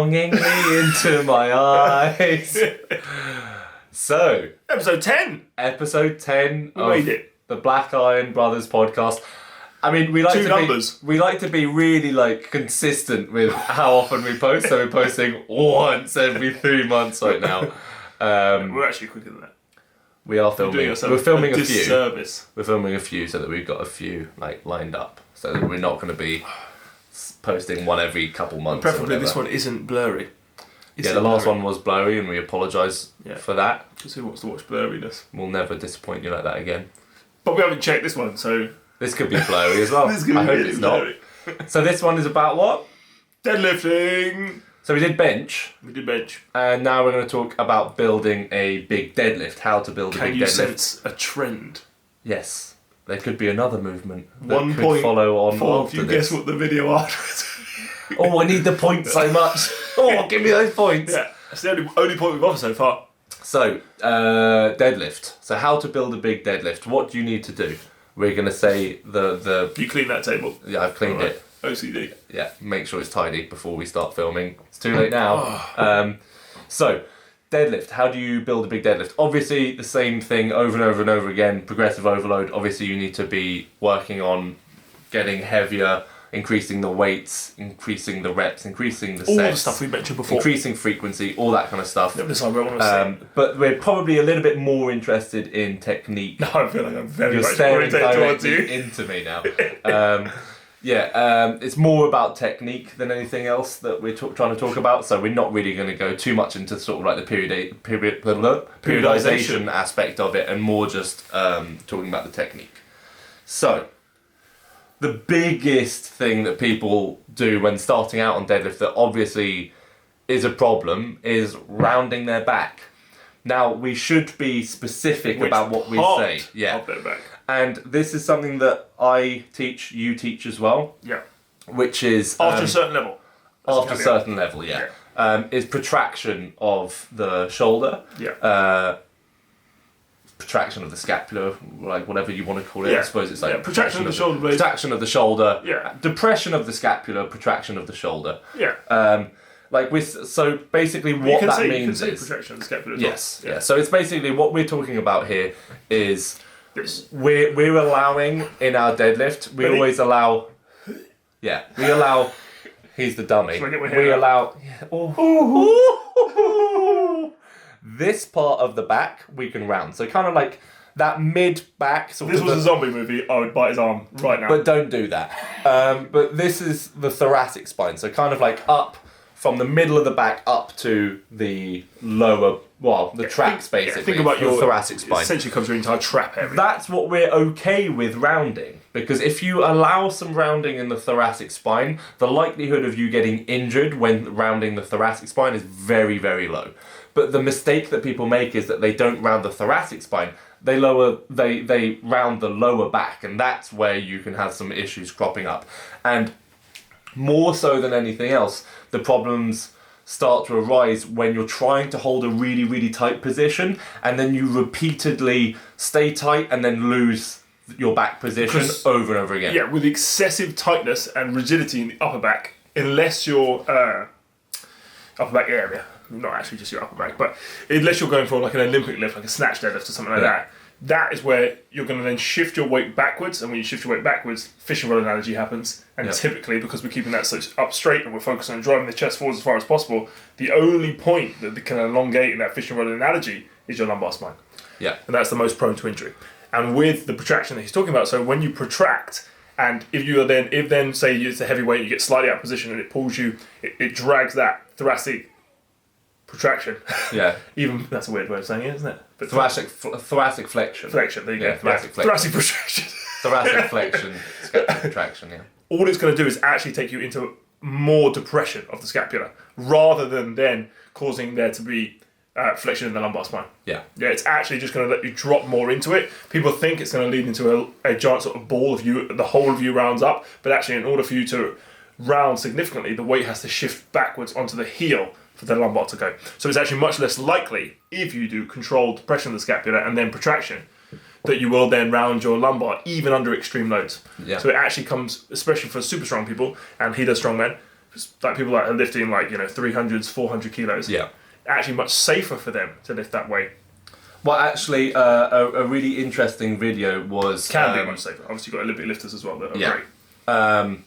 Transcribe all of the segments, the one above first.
longingly into my eyes. So, Episode 10. Episode 10 We of made it. the Black Iron Brothers podcast. I mean, we like to be really consistent with how often we post. So we're posting once every 3 months right now. We're actually quicker than that. We are filming. We're filming a few. Disservice. We're filming a few so that we've got a few lined up, so that we're not going to be posting one every couple months. Preferably this one isn't blurry. The last one was blurry, and we apologise for that. Because who wants to watch blurriness? We'll never disappoint you like that again. But we haven't checked this one, so this could be blurry as well. I hope it's blurry. not. So this one is about what? Deadlifting. So we did bench. And now we're going to talk about building a big deadlift. How to build a big deadlift. Can you sense a trend? Yes. There could be another movement that 1 could point follow on for after if you this. guess what the video art is. Oh, I need the points so much. Oh, give me those points. Yeah, that's the only point we've offered so far. So, deadlift. So how to build a big deadlift. What do you need to do? We're going to say the... You clean that table? Yeah, I've cleaned it. OCD. Yeah, make sure it's tidy before we start filming. It's too late now. So, deadlift. How do you build a big deadlift? Obviously, the same thing over and over and over again. Progressive overload. Obviously, you need to be working on getting heavier, increasing the weights, increasing the reps, increasing the sets. All the stuff we mentioned before. Increasing frequency, all that kind of stuff. Never decide where I want to say. But we're probably a little bit more interested in technique. No, I feel like I'm very You're much staring orientated towards you. directly into me now. It's more about technique than anything else that we're trying to talk about. So we're not really going to go too much into sort of like the periodization aspect of it, and more just talking about the technique. So, the biggest thing that people do when starting out on deadlift that obviously is a problem is rounding their back. Now, we should be specific about what we say. Yeah. Of their back. And this is something that I teach, you teach as well. Yeah. Which is... after a certain level. After a certain level, yeah. Is protraction of the shoulder. Yeah. Protraction of the scapula, like whatever you want to call it. I suppose it's like protraction of the shoulder blade. Protraction of the shoulder. Yeah. Depression of the scapula, protraction of the shoulder. Yeah. So basically what that means you can is... protraction of the scapula. Yes. Yeah. So it's basically what we're talking about here is this. We're allowing in our deadlift, we always allow... Yeah. We allow... He's the dummy. Should I get my hair we out? allow... Yeah, this part of the back we can round. So kind of like that mid-back... If this was a zombie movie, I would bite his arm right now. But don't do that. But this is the thoracic spine. So kind of like up from the middle of the back up to the lower... Well, the traps basically. Think about your thoracic spine. Essentially covers your entire trap area. That's what we're okay with rounding. Because if you allow some rounding in the thoracic spine, the likelihood of you getting injured when rounding the thoracic spine is very, very low. But the mistake that people make is that they don't round the thoracic spine. They round the lower back, and that's where you can have some issues cropping up. And more so than anything else, the problems start to arise when you're trying to hold a really, really tight position, and then you repeatedly stay tight and then lose your back position over and over again. Yeah, with excessive tightness and rigidity in the upper back, unless your upper back area, not actually just your upper back, but unless you're going for like an Olympic lift, like a snatch deadlift or something like that, that is where you're going to then shift your weight backwards, and when you shift your weight backwards, fishing rod analogy happens, and typically, because we're keeping that so up straight and we're focusing on driving the chest forwards as far as possible, the only point that can elongate in that fishing rod analogy is your lumbar spine. Yeah. And that's the most prone to injury. And with the protraction that he's talking about, so when you protract, and if then say it's a heavy weight, you get slightly out of position and it pulls you, it drags that thoracic protraction. Yeah. Even that's a weird way of saying it, isn't it? But thoracic flexion. Flexion, there you go. Thoracic thoracic protraction. Thoracic flexion, scapular contraction, yeah. All it's going to do is actually take you into more depression of the scapula, rather than then causing there to be flexion in the lumbar spine. Yeah. Yeah, it's actually just going to let you drop more into it. People think it's going to lead into a giant sort of ball of you, the whole of you rounds up, but actually in order for you to round significantly, the weight has to shift backwards onto the heel for the lumbar to go. So it's actually much less likely, if you do controlled depression of the scapula and then protraction, that you will then round your lumbar even under extreme loads. Yeah. So it actually comes, especially for super strong people, and he does strongmen, like people that are lifting like 300s, 400 kilos. Yeah. Actually, much safer for them to lift that way. Well, actually, a really interesting video was... Can be much safer. Obviously, you've got Olympic lifters as well that are great.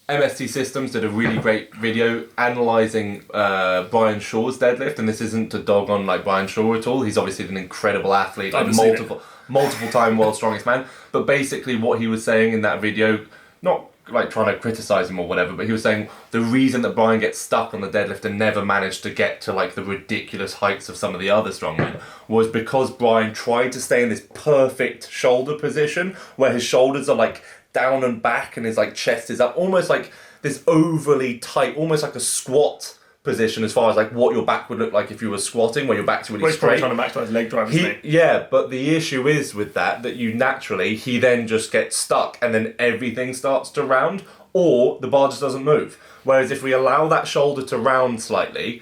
MST Systems did a really great video analysing Brian Shaw's deadlift, and this isn't to dog on like Brian Shaw at all. He's obviously an incredible athlete, like multiple time world's strongest man. But basically what he was saying in that video, not like trying to criticise him or whatever, but he was saying the reason that Brian gets stuck on the deadlift and never managed to get to like the ridiculous heights of some of the other strongmen was because Brian tried to stay in this perfect shoulder position where his shoulders are like down and back and his like chest is up, almost like this overly tight, almost like a squat position as far as like what your back would look like if you were squatting, where your back's really straight. He's probably trying to maximise leg drive, isn't he? Yeah, but the issue is with that he then just gets stuck and then everything starts to round, or the bar just doesn't move. Whereas if we allow that shoulder to round slightly,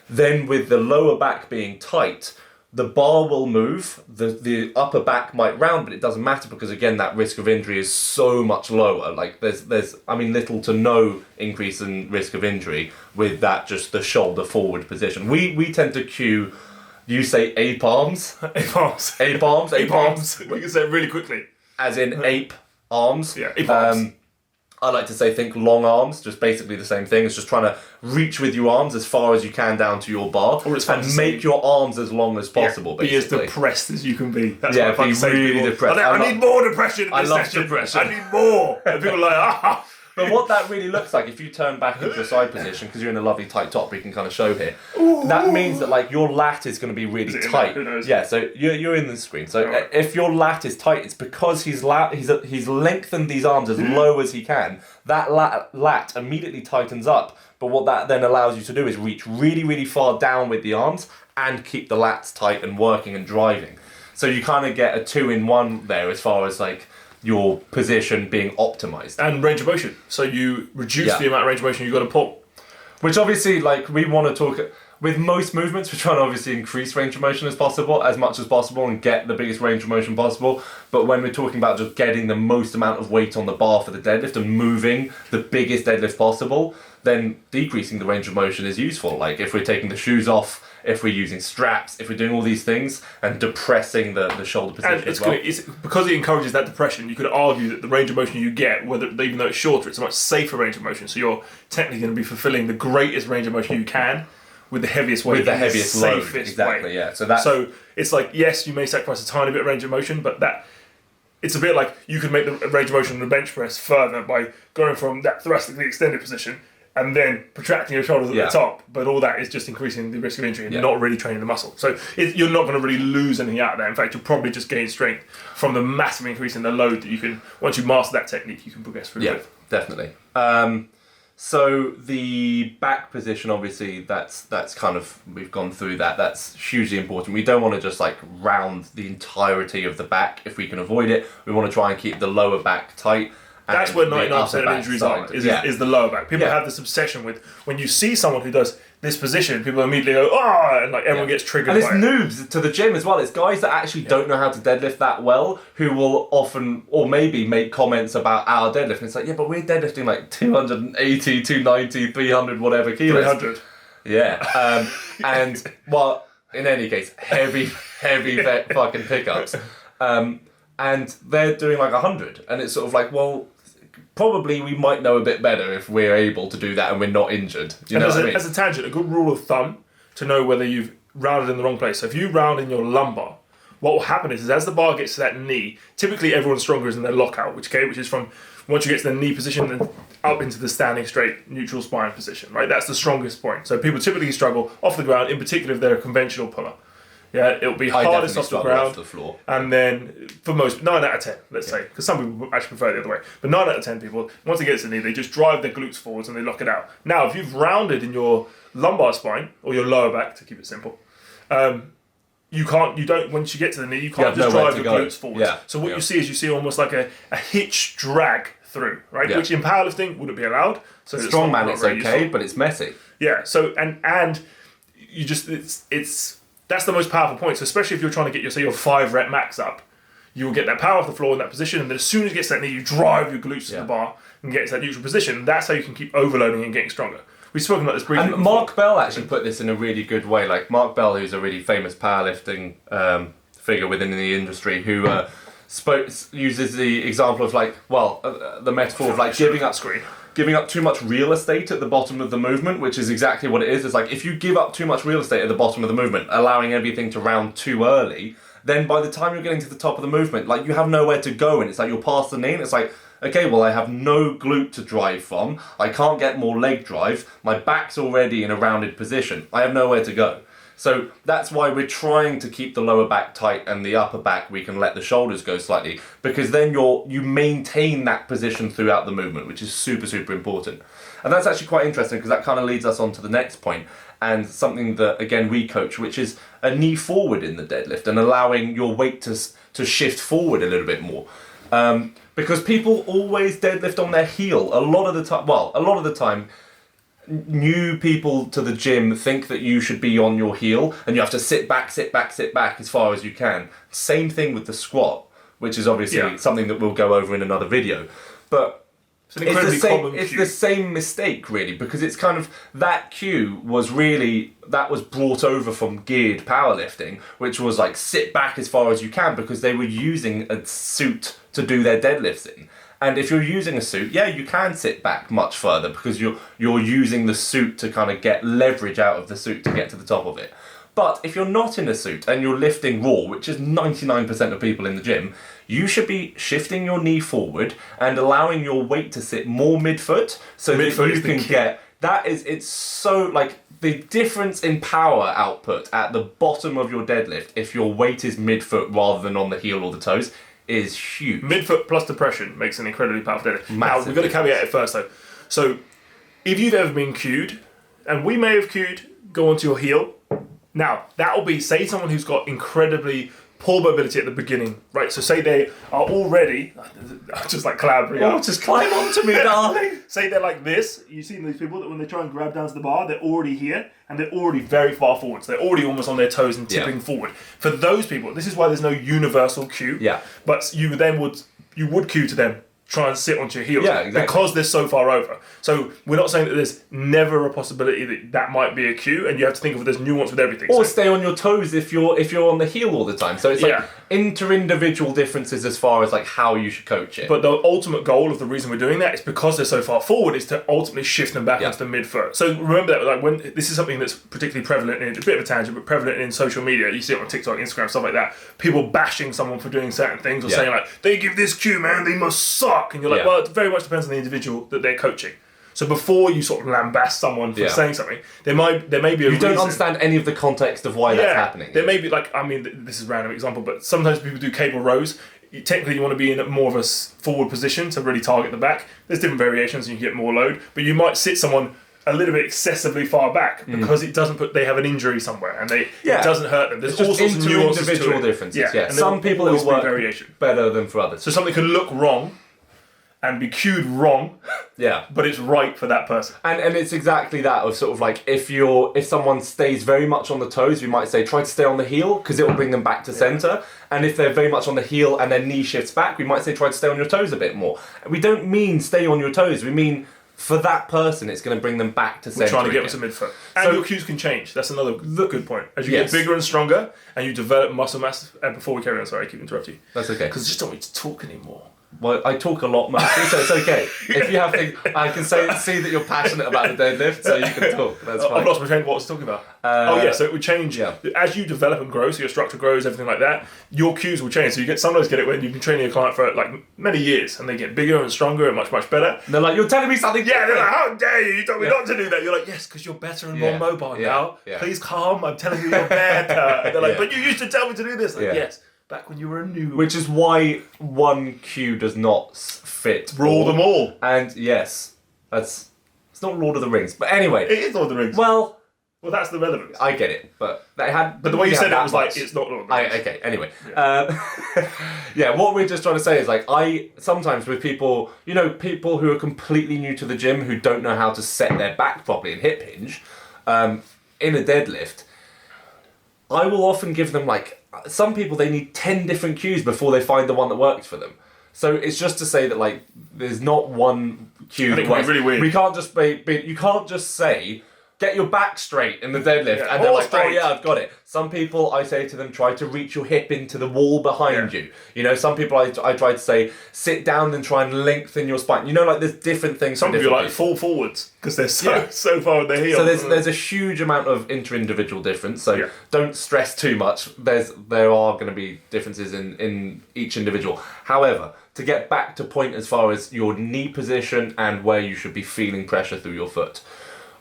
then with the lower back being tight, the bar will move, the upper back might round, but it doesn't matter because again that risk of injury is so much lower. Like there's little to no increase in risk of injury with that, just the shoulder forward position. We tend to cue, you say ape arms? Ape arms. Ape arms? Ape arms. We can say it really quickly. As in ape arms. Yeah, ape arms. I like to say think long arms, just basically the same thing. It's just trying to reach with your arms as far as you can down to your bar and make your arms as long as possible, basically. Be as depressed as you can be. That's yeah, what I be really depressed. I need more depression in this session. Depression. I need more. And people are like, But what that really looks like, if you turn back into a side position, because you're in a lovely tight top, we can kind of show here, that means that like your lat is going to be really tight. Who knows? Yeah, so you're in the screen. So if your lat is tight, it's because he's lengthened these arms as low as he can. That lat immediately tightens up. But what that then allows you to do is reach really, really far down with the arms and keep the lats tight and working and driving. So you kind of get a 2-in-1 there as far as like your position being optimized. And range of motion. So you reduce the amount of range of motion you've got to pull. Which obviously, like, we want to talk... With most movements, we're trying to obviously increase range of motion as much as possible, and get the biggest range of motion possible. But when we're talking about just getting the most amount of weight on the bar for the deadlift and moving the biggest deadlift possible, then decreasing the range of motion is useful. Like, if we're taking the shoes off, if we're using straps, if we're doing all these things and depressing the shoulder position and as well. It's because it encourages that depression, you could argue that the range of motion you get, even though it's shorter, it's a much safer range of motion. So you're technically going to be fulfilling the greatest range of motion you can with the heaviest weight. With the heaviest load, safest exactly, weight. yeah. So it's like, yes, you may sacrifice a tiny bit of range of motion, but it's a bit like you could make the range of motion on the bench press further by going from that thoracically extended position and then protracting your shoulders at the top, but all that is just increasing the risk of injury and not really training the muscle. So you're not going to really lose anything out of that. In fact, you'll probably just gain strength from the massive increase in the load that you can, once you master that technique, you can progress through with. Definitely. So the back position, obviously, that's kind of, we've gone through that. That's hugely important. We don't want to just like round the entirety of the back if we can avoid it. We want to try and keep the lower back tight. That's where 99% of injuries are, is the lower back. People have this obsession with, when you see someone who does this position, people immediately go, and like everyone gets triggered and by it. And it's noobs to the gym as well. It's guys that actually don't know how to deadlift that well who will often, or maybe make comments about our deadlift. And it's like, yeah, but we're deadlifting like 280, 290, 300, whatever kilos. 300. Yeah. And, well, in any case, heavy fucking pickups. And they're doing like 100. And it's sort of like, well, probably we might know a bit better if we're able to do that and we're not injured. You know what I mean? As a tangent, a good rule of thumb to know whether you've rounded in the wrong place. So if you round in your lumbar, what will happen is as the bar gets to that knee, typically everyone's stronger is in their lockout, which is from once you get to the knee position and up into the standing straight neutral spine position, right? That's the strongest point. So people typically struggle off the ground, in particular if they're a conventional puller. Yeah, it'll be hardest off the ground, off the floor. And then for most 9 out of 10, let's say, because some people actually prefer it the other way. But 9 out of 10 people, once they get to the knee, they just drive their glutes forwards and they lock it out. Now, if you've rounded in your lumbar spine or your lower back, to keep it simple, you don't. Once you get to the knee, you can't just drive your glutes forwards. Yeah. So what you see almost like a hitch drag through, right? Yeah. Which in powerlifting wouldn't be allowed. So strongman, it's okay, but it's messy. Yeah. So and you just it's. That's the most powerful point. So especially if you're trying to get your 5 rep max up, you will get that power off the floor in that position, and then as soon as you get to that knee, you drive your glutes to the bar and get to that neutral position. That's how you can keep overloading and getting stronger. We've spoken about this briefly. And Mark Bell actually put this in a really good way. Like Mark Bell, who's a really famous powerlifting figure within the industry, who uses the example of the metaphor of giving up too much real estate at the bottom of the movement, which is exactly what it is. It's like if you give up too much real estate at the bottom of the movement, allowing everything to round too early, then by the time you're getting to the top of the movement, like you have nowhere to go, and it's like you're past the knee, and it's like, okay, well I have no glute to drive from, I can't get more leg drive, my back's already in a rounded position, I have nowhere to go. So that's why we're trying to keep the lower back tight and the upper back we can let the shoulders go slightly, because then you maintain that position throughout the movement, which is super, super important. And that's actually quite interesting because that kind of leads us on to the next point, and something that, again, we coach, which is a knee forward in the deadlift and allowing your weight to shift forward a little bit more. Because people always deadlift on their heel a lot of the time. New people to the gym think that you should be on your heel and you have to sit back as far as you can. Same thing with the squat, which is obviously something that we'll go over in another video. But it's the same mistake, really, because it's kind of that cue was brought over from geared powerlifting, which was like sit back as far as you can because they were using a suit to do their deadlifts in. And if you're using a suit, you can sit back much further because you're using the suit to kind of get leverage out of the suit to get to the top of it. But if you're not in a suit and you're lifting raw, which is 99% of people in the gym, you should be shifting your knee forward and allowing your weight to sit more midfoot so that you can get... It's so, like, the difference in power output at the bottom of your deadlift, if your weight is midfoot rather than on the heel or the toes, is huge. Midfoot plus depression makes an incredibly powerful deadlift. Now, Massive we've got to caveat it first, though. So, if you've ever been cued, and we may have cued, go onto your heel. Now, that will be, say, someone who's got incredibly poor mobility at the beginning, right? So, say they are already, just like collaborating. Just climb onto me, darling. Say they're like this. You've seen these people that when they try and grab down to the bar, they're already here and they're already very far forward. So they're already almost on their toes and tipping forward. For those people, this is why there's no universal cue. Yeah. But you would cue to them, try and sit onto your heels. Yeah, exactly. Because they're so far over. So we're not saying that there's never a possibility that might be a cue, and you have to think of there's nuance with everything. Or stay on your toes if you're on the heel all the time. So it's like inter-individual differences as far as like how you should coach it. But the ultimate goal of the reason we're doing that is because they're so far forward is to ultimately shift them back into the midfoot. So remember that, like, when this is something that's particularly prevalent in a bit of a tangent, but prevalent in social media. You see it on TikTok, Instagram, stuff like that. People bashing someone for doing certain things or saying like, they give this cue, man, they must suck. And you're like, well, it very much depends on the individual that they're coaching. So before you sort of lambast someone for saying something, there may be a reason. You don't understand any of the context of why that's happening. There may be, like, I mean, this is a random example, but sometimes people do cable rows. Technically, you want to be in more of a forward position to really target the back. There's different variations, and you can get more load. But you might sit someone a little bit excessively far back because they have an injury somewhere and it doesn't hurt them. There's all sorts of nuances individual to it. differences. Yeah. Some people will work better than for others. So something can look wrong and be cued wrong, but it's right for that person. And it's exactly that of sort of like if someone stays very much on the toes, we might say try to stay on the heel because it will bring them back to center. And if they're very much on the heel and their knee shifts back, we might say try to stay on your toes a bit more. And we don't mean stay on your toes. We mean for that person, it's going to bring them back to center. We're trying to get them to midfoot. And your cues can change. That's another good point. As you get bigger and stronger and you develop muscle mass. And before we carry on, sorry, I keep interrupting you. That's okay. Because I just don't want you to talk anymore. Well, I talk a lot, mostly, so it's okay. If you have things, I can see that you're passionate about the deadlift, so you can talk. That's fine. I've lost my train of what I was talking about. So it would change. Yeah. As you develop and grow, so your structure grows, everything like that, your cues will change. So you sometimes get it when you've been training a client for like many years, and they get bigger and stronger and much, much better. And they're like, you're telling me something. Yeah, they're like, how dare you? You told me not to do that. You're like, yes, because you're better and more mobile now. Yeah. Please calm. I'm telling you you're better. And they're like, but you used to tell me to do this. Like, yes. Back when you were a noob. Which is why one cue does not fit. Rule them all. And yes, it's not Lord of the Rings. But anyway. It is Lord of the Rings. Well, that's the relevance. I get it. But the way you said it was like, it's not Lord of the Rings. Okay, anyway. What we're just trying to say is like, sometimes with people, people who are completely new to the gym, who don't know how to set their back properly and hip hinge, in a deadlift, I will often give them like, some people, they need 10 different cues before they find the one that works for them. So it's just to say that like, there's not one cue that works. Really weird. We can't just you can't just say, get your back straight in the deadlift, and they're like, oh yeah, I've got it. Some people, I say to them, try to reach your hip into the wall behind you. You know, some people I try to say, sit down and try and lengthen your spine. You know, like there's different things. Some people like fall forwards because they're so far with their heel. So there's a huge amount of inter-individual difference. So don't stress too much. There are going to be differences in each individual. However, to get back to point as far as your knee position and where you should be feeling pressure through your foot.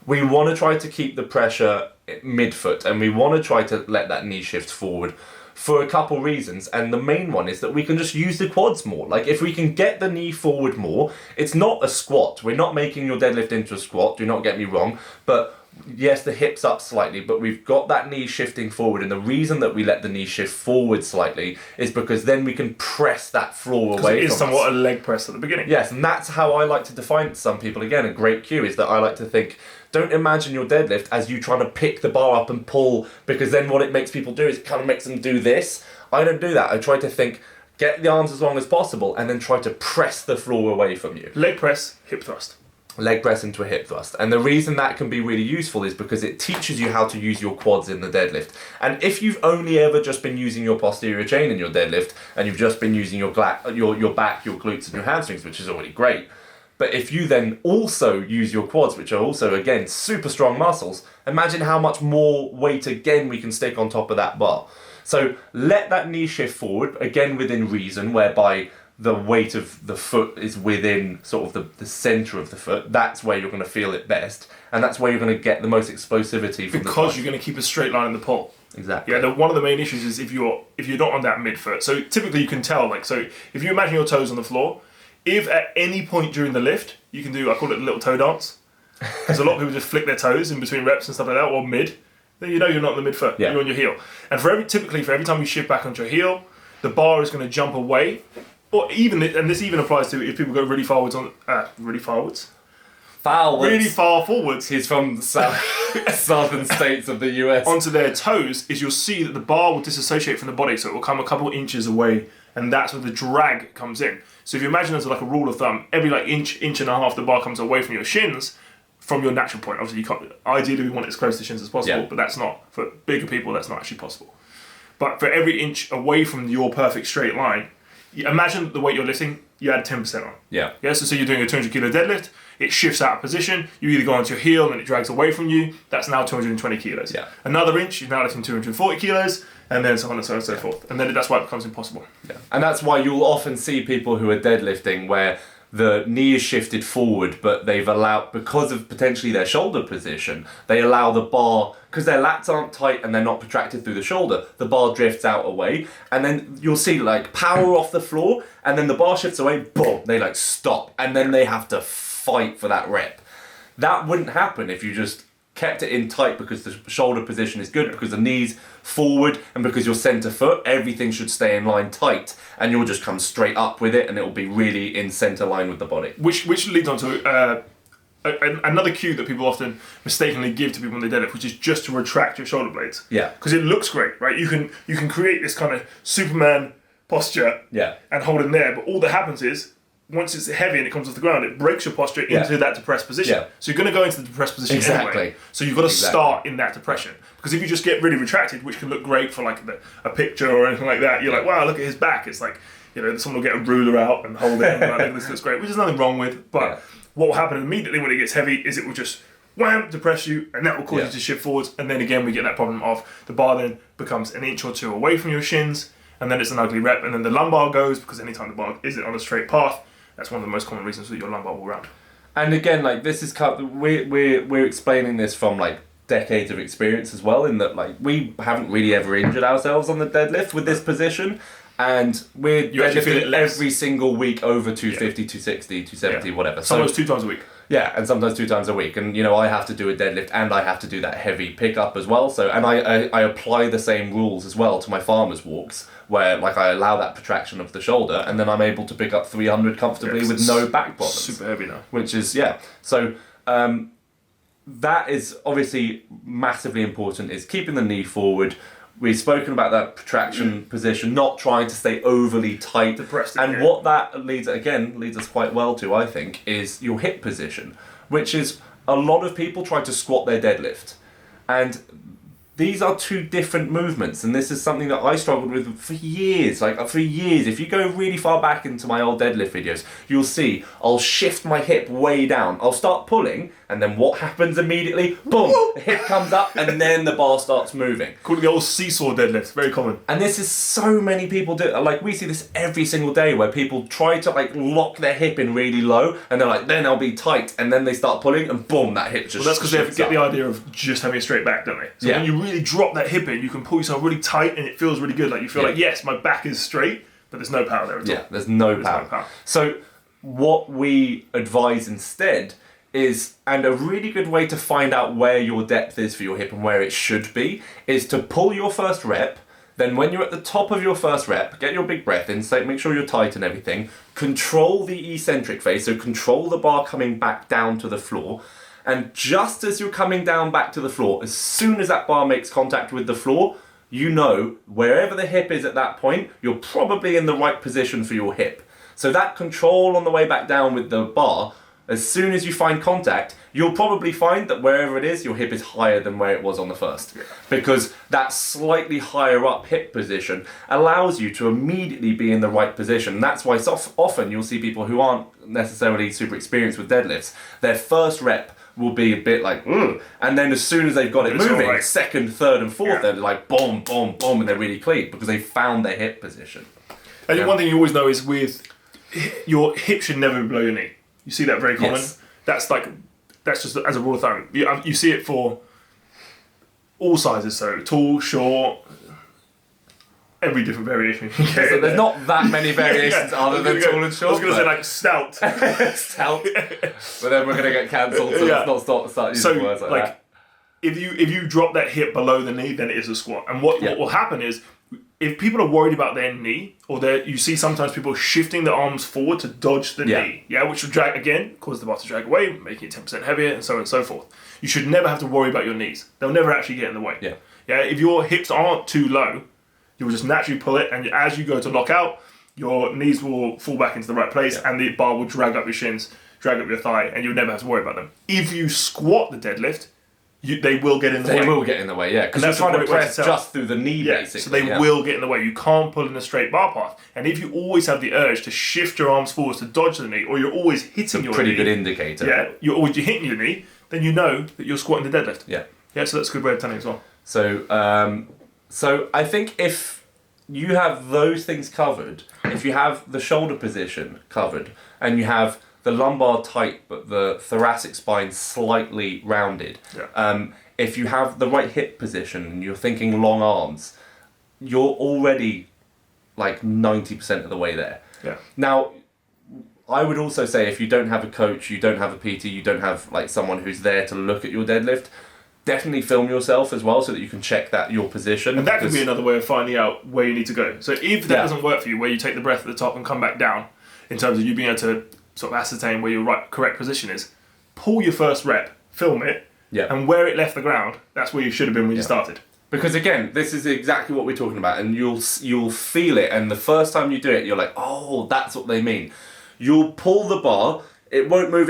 We want to try to keep the pressure mid-foot, and we want to try to let that knee shift forward for a couple reasons. And the main one is that we can just use the quads more. Like if we can get the knee forward more, it's not a squat. We're not making your deadlift into a squat, do not get me wrong. But yes, the hip's up slightly, but we've got that knee shifting forward. And the reason that we let the knee shift forward slightly is because then we can press that floor away. It is somewhat a leg press at the beginning. Yes, and that's how I like to define it to some people. Again, a great cue is that I like to think, don't imagine your deadlift as you trying to pick the bar up and pull, because then what it makes people do is it kind of makes them do this. I don't do that. I try to think, get the arms as long as possible and then try to press the floor away from you. Leg press, hip thrust. Leg press into a hip thrust. And the reason that can be really useful is because it teaches you how to use your quads in the deadlift. And if you've only ever just been using your posterior chain in your deadlift, and you've just been using your back, your glutes and your hamstrings, which is already great, but if you then also use your quads, which are also, again, super strong muscles, imagine how much more weight, again, we can stick on top of that bar. So let that knee shift forward, again, within reason, whereby the weight of the foot is within sort of the centre of the foot. That's where you're going to feel it best. And that's where you're going to get the most explosivity from because you're going to keep a straight line in the pull. Exactly. Yeah, one of the main issues is if you're not on that midfoot. So typically you can tell, like, so if you imagine your toes on the floor, if at any point during the lift, you can do, I call it the little toe dance. Because a lot of people just flick their toes in between reps and stuff like that, or mid, then you know you're not on the midfoot, you're on your heel. And typically for every time you shift back onto your heel, the bar is going to jump away. Or even, and this even applies to if people go really far forwards. He's from the southern states of the US. Onto their toes, is you'll see that the bar will disassociate from the body, so it will come a couple inches away, and that's where the drag comes in. So if you imagine as like a rule of thumb, every like inch and a half the bar comes away from your shins from your natural point. Obviously, you can't. Ideally, we want it as close to shins as possible, but that's not, for bigger people, that's not actually possible. But for every inch away from your perfect straight line, imagine the weight you're lifting, you add 10% on. Yeah. So you're doing a 200 kilo deadlift, it shifts out of position, you either go onto your heel and it drags away from you, that's now 220 kilos. Yeah. Another inch, you're now lifting 240 kilos, and then so on and so on and so forth. And then that's why it becomes impossible. Yeah. And that's why you'll often see people who are deadlifting where the knee is shifted forward, but they've allowed, because of potentially their shoulder position, they allow the bar, because their lats aren't tight and they're not protracted through the shoulder, the bar drifts out away, and then you'll see like power off the floor, and then the bar shifts away, boom, they like stop, and then they have to fight for that rep. That wouldn't happen if you just kept it in tight, because the shoulder position is good, because the knee's forward, and because your centre foot, everything should stay in line tight, and you'll just come straight up with it, and it'll be really in centre line with the body. Which leads on to another cue that people often mistakenly give to people when they deadlift, which is just to retract your shoulder blades. Yeah. Because it looks great, right? You can create this kind of Superman posture and hold it in there, but all that happens is, once it's heavy and it comes off the ground, it breaks your posture into that depressed position. Yeah. So you're going to go into the depressed position anyway. So you've got to start in that depression. Because if you just get really retracted, which can look great for like a picture or anything like that, you're like, wow, look at his back. It's like, you know, someone will get a ruler out and hold it and like, this looks great, which there's nothing wrong with. But what will happen immediately when it gets heavy is it will just wham, depress you, and that will cause you to shift forwards. And then again, we get that problem of the bar then becomes an inch or two away from your shins, and then it's an ugly rep, and then the lumbar goes, because anytime the bar isn't on a straight path, that's one of the most common reasons that your lumbar will round. And again, like this is we're explaining this from like decades of experience as well, in that like we haven't really ever injured ourselves on the deadlift with this position, and we're deadlifting every single week over 250, 260, 270, whatever. Sometimes 2 times a week. Yeah, and sometimes 2 times a week. And, you know, I have to do a deadlift and I have to do that heavy pickup as well. So, and I apply the same rules as well to my farmer's walks, where, like, I allow that protraction of the shoulder, and then I'm able to pick up 300 comfortably with no back problems. Super heavy now. Which is, So, that is obviously massively important, is keeping the knee forward. We've spoken about that protraction position, not trying to stay overly tight. Depressed, And yeah. what that leads us quite well to, I think, is your hip position, which is a lot of people try to squat their deadlift. And these are two different movements, and this is something that I struggled with for years. If you go really far back into my old deadlift videos, you'll see I'll shift my hip way down. I'll start pulling, and then what happens immediately? Boom! The hip comes up, and then the bar starts moving. Called the old seesaw deadlift, very common. And this is so many people do. Like, we see this every single day where people try to like lock their hip in really low, and they're like, then I'll be tight, and then they start pulling, and boom, that hip just. Well, that's because they shifts get up. the idea of just having a straight back, don't they? So Yeah. when you really drop that hip in, you can pull yourself really tight, and it feels really good. Like you feel Yeah. like, yes, my back is straight, but there's no power there at all. Yeah, there's no power. So what we advise instead is, and a really good way to find out where your depth is for your hip and where it should be, is to pull your first rep. Then when you're at the top of your first rep, get your big breath in, so make sure you're tight and everything. Control the eccentric phase, so control the bar coming back down to the floor. And just as you're coming down back to the floor, as soon as that bar makes contact with the floor, you know wherever the hip is at that point, you're probably in the right position for your hip. So that control on the way back down with the bar, as soon as you find contact, you'll probably find that wherever it is, your hip is higher than where it was on the first. Yeah. Because that slightly higher up hip position allows you to immediately be in the right position. That's why so often you'll see people who aren't necessarily super experienced with deadlifts, their first rep will be a bit like, and then as soon as they've got it It's moving, alright. second, third and fourth, Yeah. they're like boom, boom, boom, and they're really clean because they found their hip position. I think Yeah. one thing you always know is with your hip should never be below your knee. You see that very common. Yes. That's just as a rule of thumb. You see it for all sizes, so tall, short, every different variation. So there's not that many variations Yeah. other than tall and I was short. going to say like stout. Stout. But then we're going to get cancelled, so Yeah. let's not start using So words like like, that. if you drop that hip below the knee, then it is a squat. And what will happen is, if people are worried about their knee, or you see sometimes people shifting their arms forward to dodge the knee, which will drag again, cause the bar to drag away, making it 10% heavier, and so on and so forth. You should never have to worry about your knees. They'll never actually get in the way. Yeah. If your hips aren't too low, you'll just naturally pull it, and as you go to lock out, your knees will fall back into the right place, and the bar will drag up your shins, drag up your thigh, and you'll never have to worry about them. If you squat the deadlift, they will get in the way. They will get in the way, yeah, because you're that's trying a to great way to press tell. just through the knee, Yeah, basically. so they will get in the way. You can't pull in a straight bar path. And if you always have the urge to shift your arms forwards to dodge the knee, or you're always hitting your Pretty knee, good indicator. you're hitting your knee, then you know that you're squatting the deadlift. Yeah. Yeah, so that's a good way of telling as well. So I think if you have those things covered, if you have the shoulder position covered, and you have the lumbar tight but the thoracic spine slightly rounded, if you have the right hip position and you're thinking long arms, you're already like 90% of the way there. Yeah. Now, I would also say if you don't have a coach, you don't have a PT, you don't have like someone who's there to look at your deadlift, definitely film yourself as well so that you can check that your position. And that could be another way of finding out where you need to go. So if that doesn't work for you, where you take the breath at the top and come back down, in terms of you being able to sort of ascertain where your correct position is, pull your first rep, film it, and where it left the ground, that's where you should have been when you started. Because again, this is exactly what we're talking about, and you'll feel it, and the first time you do it, you're like, oh, that's what they mean. You'll pull the bar, it won't move,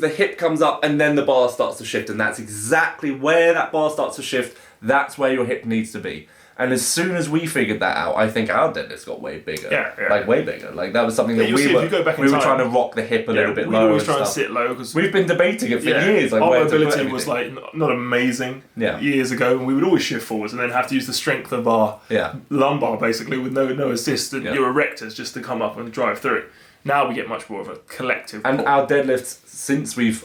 the hip comes up, and then the bar starts to shift, and that's exactly where that bar starts to shift, that's where your hip needs to be. And as soon as we figured that out, I think our deadlifts got way bigger. Like, way bigger. Like, that was something that you'll we see, were if you go back in we were time, trying to rock the hip a little bit we lower. always and try and stuff. sit low, because We've been debating it for years. Like, our where to put mobility was everything. like not amazing years ago, and we would always shift forwards and then have to use the strength of our lumbar basically with no assist and your erectors just to come up and drive through it. Now we get much more of a collective. And pull. our deadlifts, since we've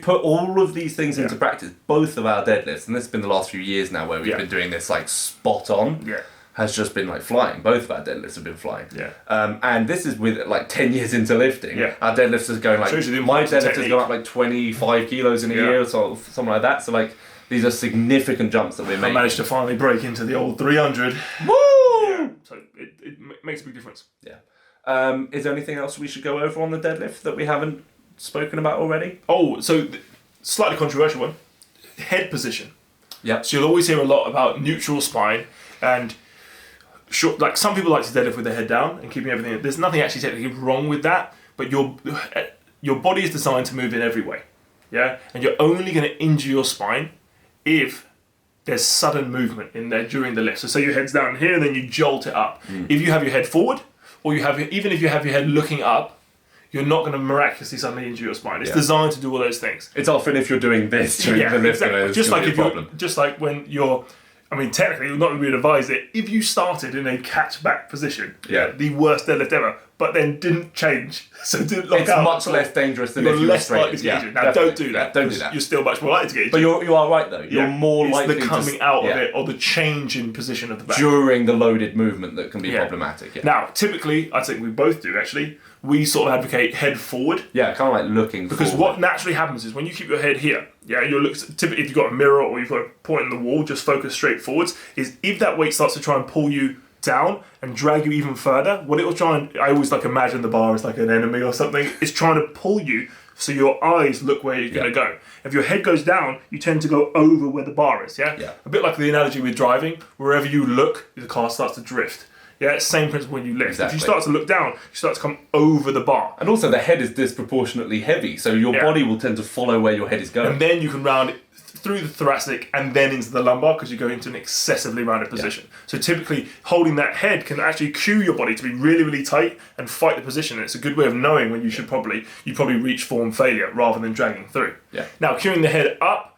put all of these things into practice, both of our deadlifts, and this has been the last few years now where we've been doing this like spot on, has just been like flying. Both of our deadlifts have been flying. And this is with like 10 years into lifting. Our deadlifts is going like, my deadlift has gone up like 25 kilos in a year or so, something like that. So like, these are significant jumps that we're I making. managed to finally break into the old 300. Woo! Yeah, so it makes a big difference. Yeah. Is there anything else we should go over on the deadlift that we haven't spoken about already? Oh, so slightly controversial one. Head position. Yep. So you'll always hear a lot about neutral spine and short. Like some people like to deadlift with their head down and keeping everything. There's nothing actually technically wrong with that, but your body is designed to move in every way. Yeah, and you're only going to injure your spine if there's sudden movement in there during the lift. So say your head's down here and then you jolt it up. If you have your head forward, or even if you have your head looking up, you're not going to miraculously suddenly injure your spine. It's designed to do all those things. It's often if you're doing this during the lift, exactly. just like if you're, just like when you're, I mean, technically, you're not going to be advised it. If you started in a catch back position, the worst deadlift ever, but then didn't change, so didn't lock it's out. It's much less dangerous than if you were straight. Now, don't do that. Don't do that. You're still much more likely to get injured. But you are right though. You're more likely the coming out of it or the change in position of the back during the loaded movement that can be problematic. Yeah. Now, typically, I think we both do actually. We sort of advocate head forward. Yeah, kind of like looking because forward. What naturally happens is when you keep your head here, you look. Typically, if you've got a mirror or you've got a point in the wall, just focus straight forwards. Is if that weight starts to try and pull you down and drag you even further, what it will try and I always like imagine the bar as like an enemy or something. It's trying to pull you so your eyes look where you're going to go. If your head goes down, you tend to go over where the bar is. Yeah. A bit like the analogy with driving. Wherever you look, the car starts to drift. Yeah, same principle when you lift. Exactly. If you start to look down, you start to come over the bar. And also the head is disproportionately heavy, so your body will tend to follow where your head is going. And then you can round it through the thoracic and then into the lumbar because you go into an excessively rounded position. So typically holding that head can actually cue your body to be really, really tight and fight the position. And it's a good way of knowing when you should probably reach form failure rather than dragging through. Yeah. Now, cueing the head up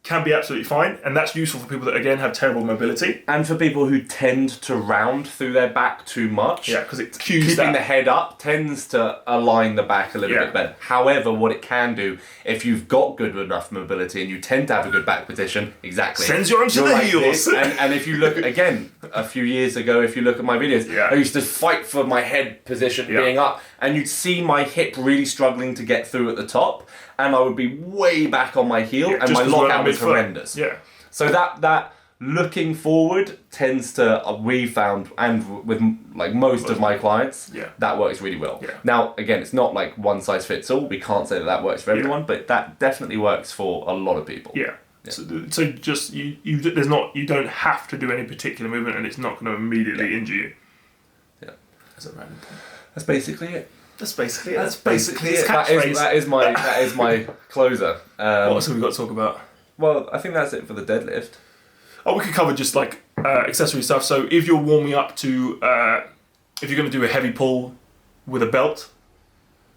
can be absolutely fine, and that's useful for people that again have terrible mobility, and for people who tend to round through their back too much. Yeah, because it cues keeping the head up tends to align the back a little bit better. However, what it can do, if you've got good enough mobility and you tend to have a good back position, sends you onto the heels. And if you look again a few years ago, if you look at my videos, I used to fight for my head position being up, and you'd see my hip really struggling to get through at the top. And I would be way back on my heel, and my lockout was horrendous. Yeah. So that looking forward tends to, we found, and with like most of my clients, that works really well. Yeah. Now, again, it's not like one size fits all. We can't say that works for everyone, but that definitely works for a lot of people. Yeah. So just you don't have to do any particular movement, and it's not going to immediately injure you. Yeah. That's a random point. That's basically it. That's basically it. That is my closer. What else have we got to talk about? Well, I think that's it for the deadlift. Oh, we could cover just like accessory stuff. So if you're warming up to, if you're going to do a heavy pull with a belt,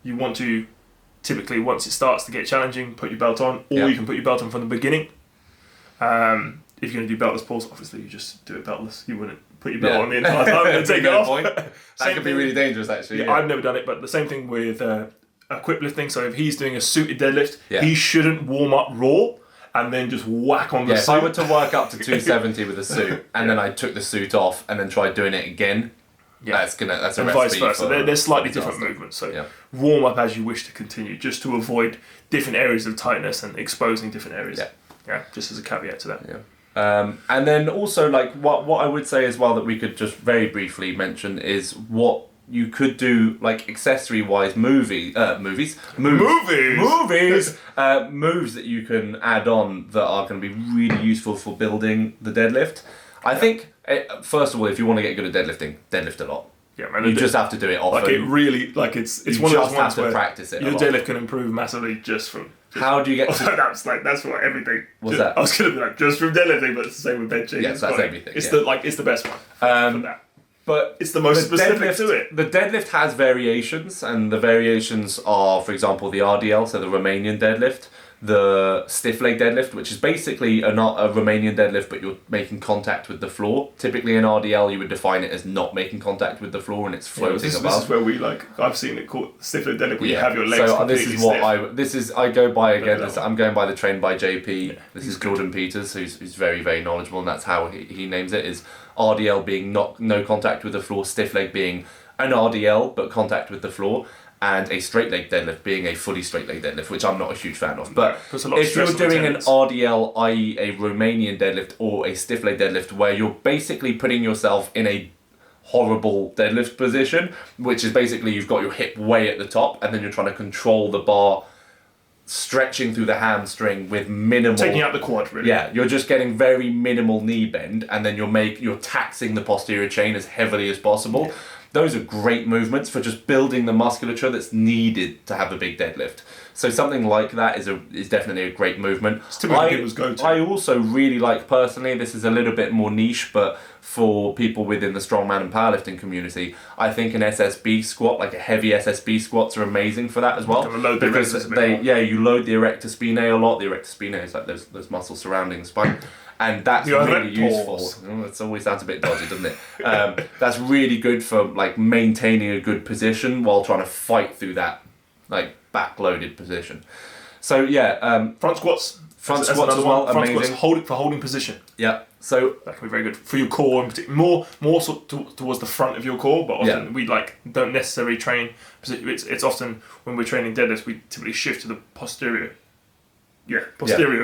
you want to typically, once it starts to get challenging, put your belt on, or you can put your belt on from the beginning. If you're going to do beltless pulls, obviously you just do it beltless. You wouldn't put your belt on the entire time and take it off. That could be really dangerous, actually. Yeah, I've never done it, but the same thing with equip lifting. So if he's doing a suited deadlift, he shouldn't warm up raw and then just whack on the suit. If I were to work up to 270 with a suit and then I took the suit off and then tried doing it again, that's a and vice versa. They're slightly different movements. So warm up as you wish to continue, just to avoid different areas of tightness and exposing different areas. Yeah, just as a caveat to that. Yeah. And then also, like, what I would say as well that we could just very briefly mention is what you could do, like, accessory-wise, moves that you can add on that are going to be really useful for building the deadlift. I think, first of all, if you want to get good at deadlifting, deadlift a lot. Yeah, man. You just have to do it often. Like, it really, like, it's one of those ones where practice it your deadlift can improve massively just from... How do you get to... That's what everything... What's that? I was going to be like, just from deadlifting, but it's the same with benching. Yes, that's everything. It's the best one for that. But it's the most specific to it. The deadlift has variations, and the variations are, for example, the RDL, so the Romanian deadlift, the stiff leg deadlift, which is basically not a Romanian deadlift, but you're making contact with the floor. Typically in RDL, you would define it as not making contact with the floor, and it's floating above. This is where we I've seen it called stiff leg deadlift, where you have your legs completely stiff. I go by again. I'm going by the trained by JP. Yeah, this is Jordan Peters, who's very, very knowledgeable, and that's how he names it. Is RDL being no contact with the floor, stiff leg being an RDL but contact with the floor, and a straight leg deadlift being a fully straight leg deadlift, which I'm not a huge fan of. But if you're doing an RDL, i.e. a Romanian deadlift or a stiff leg deadlift, where you're basically putting yourself in a horrible deadlift position, which is basically you've got your hip way at the top and then you're trying to control the bar stretching through the hamstring with minimal... Taking out the quad, really. Yeah, you're just getting very minimal knee bend, and then you're taxing the posterior chain as heavily as possible. Yeah. Those are great movements for just building the musculature that's needed to have a big deadlift. So something like that is definitely a great movement. It's typically people's go-to. I also really like, personally, this is a little bit more niche, but for people within the strongman and powerlifting community, I think an SSB squat, like a heavy SSB squats, are amazing for that as well. Because you load the erector spinae a lot. The erector spinae is like those muscles surrounding the spine. And that's really useful. It always sounds a bit dodgy, doesn't it? That's really good for like maintaining a good position while trying to fight through that like backloaded position. So yeah, front squats. Front squats as well, front amazing. Squats, for holding position. Yeah, so that can be very good for your core, and more towards the front of your core. But often we don't necessarily train. It's often when we're training deadlifts, we typically shift to the posterior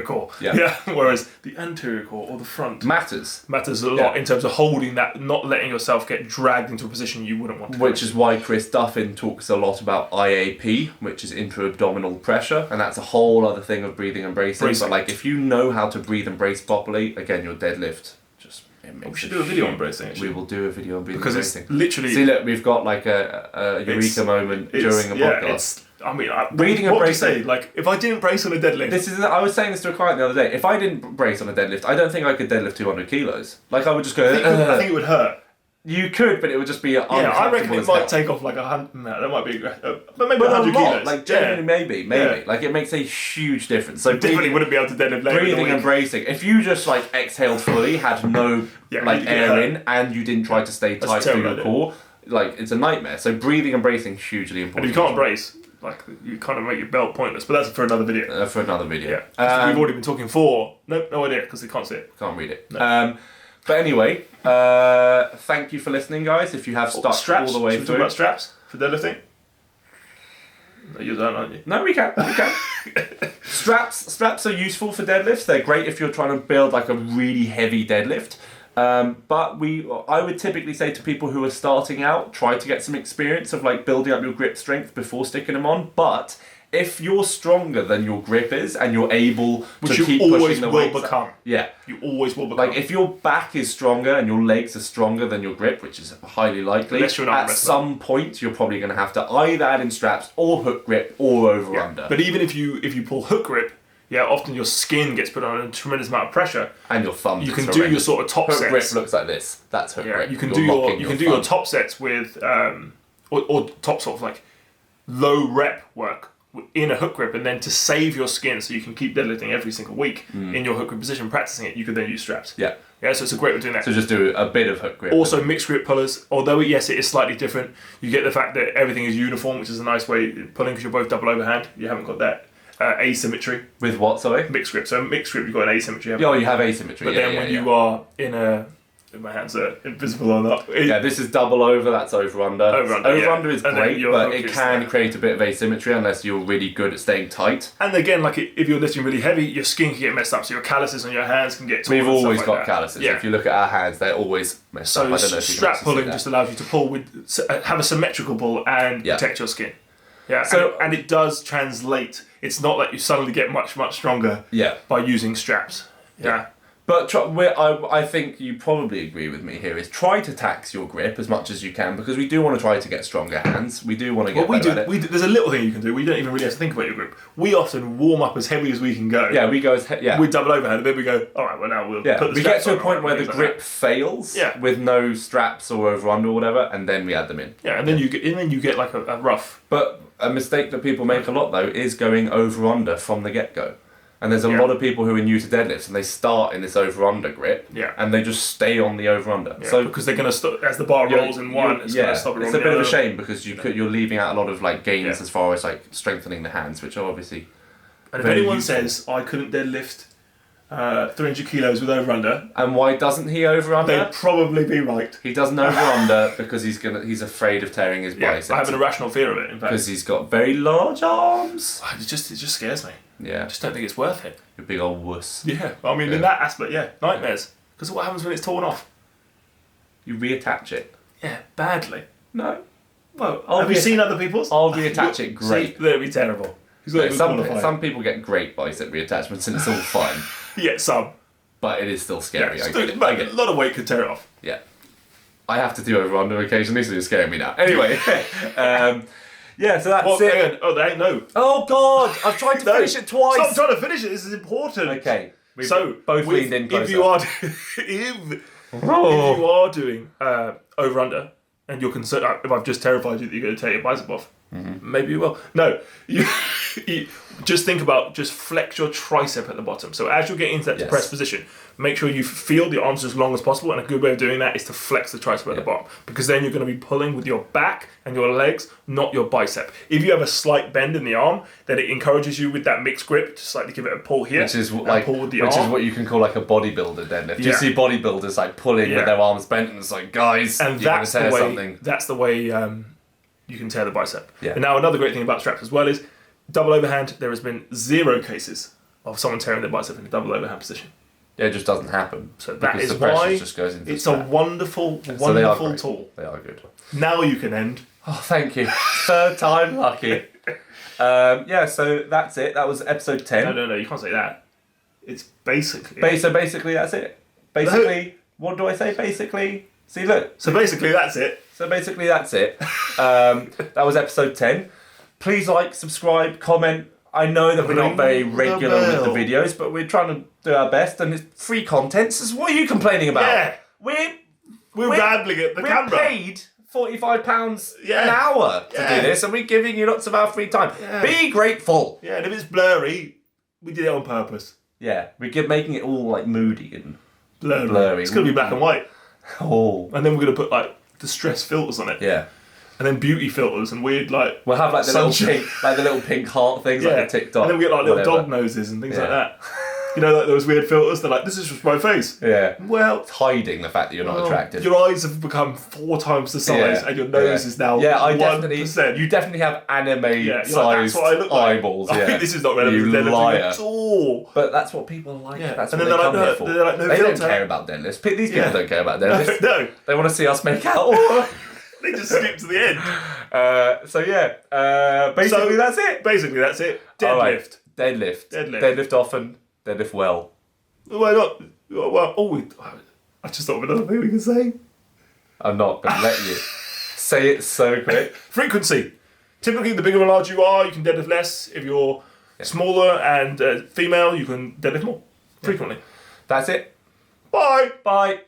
core. Yeah. Whereas the anterior core or the front matters a lot in terms of holding that, not letting yourself get dragged into a position you wouldn't want to. Which is why Chris Duffin talks a lot about IAP, which is intra-abdominal pressure, and that's a whole other thing of breathing and bracing. But like, if you know how to breathe and brace properly, again, your deadlift just... We should do a video on bracing, actually. We will do a video on breathing and bracing. It's literally... See, look, we've got like a eureka moment during a podcast. I mean, breathing and bracing. Say? Like, if I didn't brace on a deadlift... I was saying this to a client the other day. If I didn't brace on a deadlift, I don't think I could deadlift 200 kilos. Like, I would just go... I think it would hurt. You could, but it would just be uncomfortable. Yeah, I reckon it might take off like 100... No, that might be... but maybe 100 kilos. Like, genuinely, maybe. Yeah. Like, it makes a huge difference. So definitely wouldn't be able to deadlift later. Breathing and bracing. If you just, like, exhaled fully, had no, air in, and you didn't try to stay tight to your core, like, it's a nightmare. So breathing and bracing, hugely important. And if you can't brace... Like, you kind of make your belt pointless, but that's for another video. Yeah. We've already been talking for... No idea, because they can't see it. Can't read it. No. But anyway, thank you for listening, guys. If you have stuck straps, all the way should we through... talk about straps for deadlifting? No, you don't, aren't you? No, we can. Straps are useful for deadlifts. They're great if you're trying to build like a really heavy deadlift. But I would typically say to people who are starting out, try to get some experience of like building up your grip strength before sticking them on. But if you're stronger than your grip is and you're able to keep pushing the weights, you always will become. Like if your back is stronger and your legs are stronger than your grip, which is highly likely, at some point you're probably going to have to either add in straps or hook grip or over under. But even if you pull hook grip, often your skin gets put on a tremendous amount of pressure, and your thumbs. You can do your sort of top sets. Hook grip looks like this. That's hook grip. You can do your top sets with or top sort of like low rep work in a hook grip, and then to save your skin so you can keep deadlifting every single week in your hook grip position, practicing it, you could then use straps. Yeah, so it's a great way of doing that. So just do a bit of hook grip. Also mixed grip pullers, although yes, it is slightly different. You get the fact that everything is uniform, which is a nice way of pulling because you're both double overhand. You haven't got that asymmetry. With what, sorry? Mixed grip. So mixed grip, you've got an asymmetry. You have asymmetry. But then when you are in a... My hands are invisible or not. This is double over, that's over under. Over under is great, but it can create a bit of asymmetry unless you're really good at staying tight. And again, like if you're lifting really heavy, your skin can get messed up, so your calluses on your hands can get torn. We've always got calluses. If you look at our hands, they're always messed up. I don't know if strap pulling just allows you to pull have a symmetrical pull and protect your skin. And it does translate. It's not like you suddenly get much stronger by using straps. But I think you probably agree with me here, is try to tax your grip as much as you can, because we do want to try to get stronger hands. We do want to get better at it. There's a little thing you can do. We don't even really have to think about your grip. We often warm up as heavy as we can go. We go as we double overhand, and then we go, all right, well now we'll put the we get to a point where the grip fails with no straps or over under or whatever, and then we add them in. And then you get like a rough. But a mistake that people make a lot though is going over under from the get go. And there's a lot of people who are new to deadlifts and they start in this over-under grip and they just stay on the over-under. So because they're going to stop, as the bar rolls in one, it's going to stop it. It's a bit of a shame because you're leaving out a lot of like gains as far as like strengthening the hands, which are obviously. And if anyone says I couldn't deadlift 300 kilos with over-under, and why doesn't he over-under? They'd probably be right. He doesn't over-under because he's afraid of tearing his biceps. I have an irrational fear of it, in fact. Because he's got very large arms. It just scares me. Yeah. I just don't think it's worth it. You big old wuss. Yeah. I mean, in that aspect, nightmares. Because what happens when it's torn off? You reattach it. Yeah, badly. No. Well, have you seen other people's? I'll reattach it great. That'd be terrible. He's not even qualified. Some people get great bicep reattachments and it's all fine, Yeah, some. but it is still scary. Yeah, I get it. a lot of weight could tear it off. Yeah. I have to do over-under occasionally, so you're scaring me now. Anyway, yeah, so that's it. Hang on. Oh, there ain't no. Oh, God! I've tried to finish it twice! Stop trying to finish it. This is important. Okay. We've So, both leaned in closer. if you are, if you are doing over-under, and you're concerned, if I've just terrified you that you're going to tear your bicep off, maybe you will. No, you just think about, just flex your tricep at the bottom. So as you're getting into that depressed position, make sure you feel the arms as long as possible, and a good way of doing that is to flex the tricep at the bottom, because then you're going to be pulling with your back and your legs, not your bicep. If you have a slight bend in the arm, then it encourages you with that mixed grip to slightly give it a pull here, which is like pull with the which arm. is what you can call like a bodybuilder deadlift. You Yeah. see bodybuilders like pulling with their arms bent, and it's like, guys, And you're that's gonna the tear way. something. That's the way you can tear the bicep. Yeah. And now another great thing about straps as well is double overhand. There has been 0 cases of someone tearing their bicep in a double overhand position. Yeah, it just doesn't happen. So that because is the pressure why just goes into it's the a strap. wonderful, So they are wonderful great. tool. They are good. Now you can end. Oh, thank you. Third time lucky. Yeah, so that's it. That was episode 10. No, you can't say that. It's basically. So basically, that's it. Basically, what do I say? Basically, see, look. So basically, that's it. So basically, that's it. That was episode 10. Please like, subscribe, comment. I know that we're not very regular with the videos, but we're trying to do our best, and it's free content. So what are you complaining about? Yeah. We're rambling at the camera. We're paid £45 an hour to do this, and we're giving you lots of our free time. Yeah. Be grateful. Yeah, and if it's blurry, we did it on purpose. Yeah, we're making it all like moody and Blurry. It's going to be black and white. oh And then we're going to put like distress filters on it. yeah. And then beauty filters and weird like. We'll have like the sunshine. little pink heart things like a TikTok. And then we get like little whatever. dog noses and things like that. You know, like those weird filters. They're like, this is just my face. Yeah. Well, It's hiding the fact that you're not attractive. your eyes have become 4 times the size, and your nose is now 1%. You definitely have anime You're like, sized that's what I look like. eyeballs. I Yeah. think this is not relevant to You deadlifting liar. at all. But that's what people like. Yeah. That's And what then they they're come like, here for. they're like, no they don't filter. care about deadlifts. These people Yeah. don't care about deadlifts. No. They want to see us make out. They just skip to the end. Basically that's it. Basically, that's it. Deadlift. All right. Deadlift. Deadlift. Deadlift often. Deadlift well. Why not? Well, I just thought of another thing we can say. I'm not going to let you say it so quick. Frequency. Typically, the bigger and larger you are, you can deadlift less. If you're smaller and female, you can deadlift more frequently. That's it. Bye. Bye.